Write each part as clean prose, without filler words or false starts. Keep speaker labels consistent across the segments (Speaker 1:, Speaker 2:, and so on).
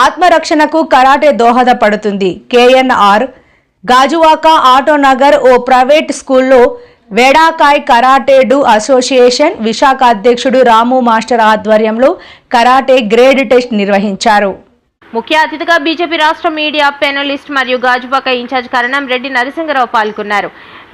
Speaker 1: ఆత్మరక్షణకు karate దోహదపడుతుంది. KNR Gajuwaka Autonagar ఓ private స్కూల్లో వేడాకాయ్ karate do association Visakha అధ్యక్షుడు రాము మాస్టర్ ఆధ్వర్యంలో కరాటే గ్రేడ్ టెస్ట్ నిర్వహించారు.
Speaker 2: ముఖ్య అతిథిగా బీజేపీ రాష్ట్ర మీడియా పెనలిస్ట్ మరియు గాజువాక ఇన్ఛార్జ్ కరణం రెడ్డి నరసింగరావు పాల్గొన్నారు.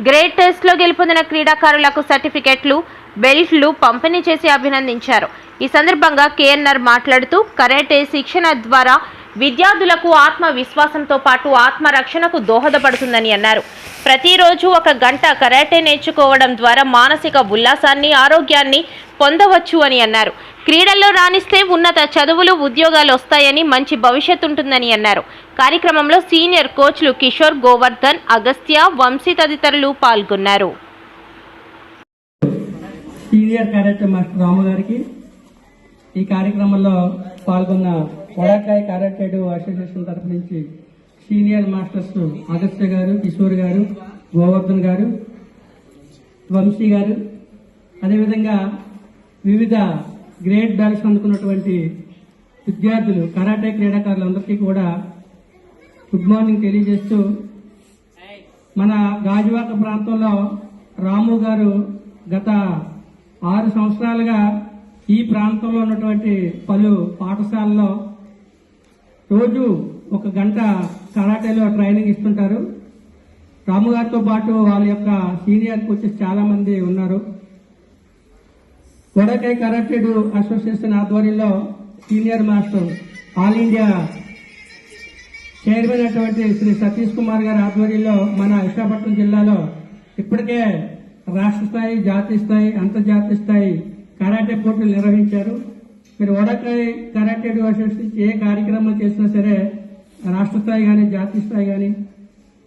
Speaker 2: గ్రేడ్ టెస్ట్లో గెలుపొందిన క్రీడాకారులకు సర్టిఫికెట్లు, బెల్ట్లు పంపిణీ చేసి అభినందించారు. ఈ సందర్భంగా కేఎన్ఆర్ మాట్లాడుతూ కరాటే శిక్షణ ద్వారా విద్యార్థులకు ఆత్మవిశ్వాసంతో పాటు ఆత్మరక్షణకు దోహదపడుతుందని అన్నారు. ప్రతిరోజు 1 గంట కరాటే నేర్చుకోవడం ద్వారా మానసిక ఉల్లాసాన్ని, ఆరోగ్యాన్ని పొందవచ్చు అని అన్నారు. క్రీడల్లో రాణిస్తే ఉన్నత చదువులు, ఉద్యోగాలు వస్తాయని, మంచి భవిష్యత్తు ఉంటుందని అన్నారు. కార్యక్రమంలో సీనియర్ కోచ్లు కిషోర్, గోవర్ధన్, అగస్త్య, వంశీ తదితరులు పాల్గొన్నారు.
Speaker 3: సీనియర్ కరాటే మాస్టర్ రాము గారికి, ఈ కార్యక్రమంలో పాల్గొన్న వేడాకాయ్ కరాటే డు అసోసియేషన్ తరఫు నుంచి సీనియర్ మాస్టర్స్ అగస్త్య గారు, కిషోర్ గారు, గోవర్ధన్ గారు, వంశీ గారు, అదేవిధంగా వివిధ గ్రేడ్ బెల్ట్స్ అందుకున్నటువంటి విద్యార్థులు, కరాటే క్రీడాకారులందరికీ కూడా గుడ్ మార్నింగ్ తెలియజేస్తూ, మన గాజువాక ప్రాంతంలో రాము గారు గత 6 సంవత్సరాలుగా ఈ ప్రాంతంలో ఉన్నటువంటి పలు పాఠశాలలో రోజు 1 గంట కరాటేలో ట్రైనింగ్ ఇస్తుంటారు. రాము గారితో పాటు వాళ్ళ యొక్క సీనియర్ కోచెస్ చాలా మంది ఉన్నారు. వేడాకాయ్ కరాటే డు అసోసియేషన్ ఆధ్వర్యంలో senior master all India chairman అటువంటి శ్రీ సతీష్ కుమార్ గారి ఆధ్వర్యంలో మన విశాఖపట్నం జిల్లాలో ఇప్పటికే రాష్ట్ర స్థాయి, జాతీయ స్థాయి, అంతర్జాతీయ స్థాయి కరాటే పోటీలు నిర్వహించారు. మీరు వేడాకాయ్ కరాటే డు అసోసియేషన్ ఏ కార్యక్రమం చేసినా సరే రాష్ట్ర స్థాయి కానీ, జాతీయ స్థాయి కానీ,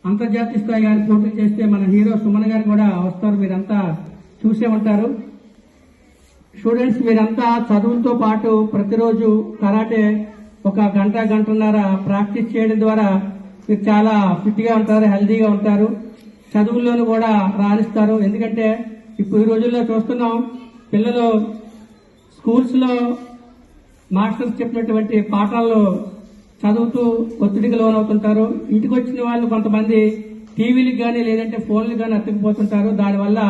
Speaker 3: అంతర్జాతీయ స్థాయి కానీ పోటీలు చేస్తే మన హీరో సుమన్ గారు కూడా వస్తారు. మీరంతా చూసే ఉంటారు. స్టూడెంట్స్ మీరంతా చదువులతో పాటు ప్రతిరోజు కరాటే 1 గంట, గంటన్నర ప్రాక్టీస్ చేయడం ద్వారా మీరు చాలా ఫిట్గా ఉంటారు, హెల్దీగా ఉంటారు, చదువుల్లోనూ కూడా రాణిస్తారు. ఎందుకంటే ఇప్పుడు ఈ రోజుల్లో చూస్తున్నాం, పిల్లలు స్కూల్స్లో మాస్టర్స్ చెప్పినటువంటి పాఠాలు చదువుతూ ఒత్తిడికి లోనవుతుంటారు. ఇంటికి వచ్చిన వాళ్ళు కొంతమంది టీవీలకు కానీ లేదంటే ఫోన్లకు కానీ అతుక్కుపోతుంటారు. దానివల్ల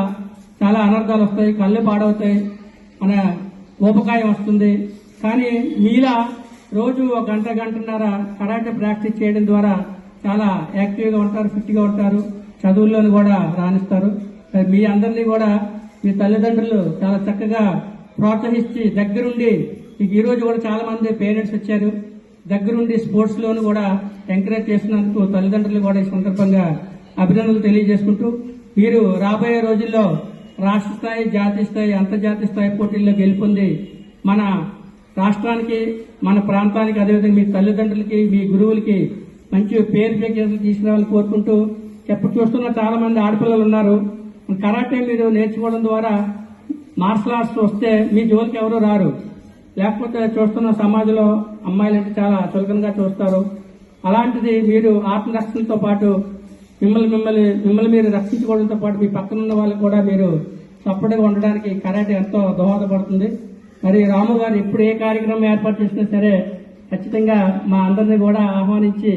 Speaker 3: చాలా అనర్థాలు వస్తాయి, కళ్ళు పాడవుతాయి, మన ఊపకాయం వస్తుంది. కానీ మీలా రోజు 1 గంట, గంటన్నర కరాటే ప్రాక్టీస్ చేయడం ద్వారా చాలా యాక్టివ్గా ఉంటారు, ఫిట్గా ఉంటారు, చదువుల్లోనూ కూడా రాణిస్తారు. మీ అందరినీ కూడా మీ తల్లిదండ్రులు చాలా చక్కగా ప్రోత్సహించి దగ్గరుండి, మీకు ఈ రోజు కూడా చాలా మంది పేరెంట్స్ వచ్చారు, దగ్గరుండి స్పోర్ట్స్ లోను కూడా ఎంకరేజ్ చేసినందుకు తల్లిదండ్రులు కూడా ఈ సందర్భంగా అభినందనలు తెలియజేసుకుంటూ, మీరు రాబోయే రోజుల్లో రాష్ట్ర స్థాయి, జాతీయ స్థాయి, అంతర్జాతీయ స్థాయి పోటీల్లో గెలుపొంది మన రాష్ట్రానికి, మన ప్రాంతానికి, అదేవిధంగా మీ తల్లిదండ్రులకి, మీ గురువులకి మంచి పేరు ప్రఖ్యాతులు తీసుకురావాలని కోరుకుంటూ, చూస్తున్న చాలా మంది ఆడపిల్లలు ఉన్నారు. కరాటే మీరు నేర్చుకోవడం ద్వారా మార్షల్ ఆర్ట్స్ వస్తే మీ జోలికి ఎవరు రారు. లేకపోతే చూస్తున్న సమాజంలో అమ్మాయిలంటే చాలా చులకనగా చూస్తారు. అలాంటిది మీరు ఆత్మరక్షణతో పాటు మిమ్మల్ని మీరు రక్షించుకోవడంతో పాటు మీ పక్కన ఉన్న వాళ్ళకి కూడా మీరు సపోర్ట్గా ఉండడానికి కరాటే ఎంతో దోహదపడుతుంది. మరి రాము గారు ఎప్పుడు ఏ కార్యక్రమం ఏర్పాటు చేసినా సరే ఖచ్చితంగా మా అందరినీ కూడా ఆహ్వానించి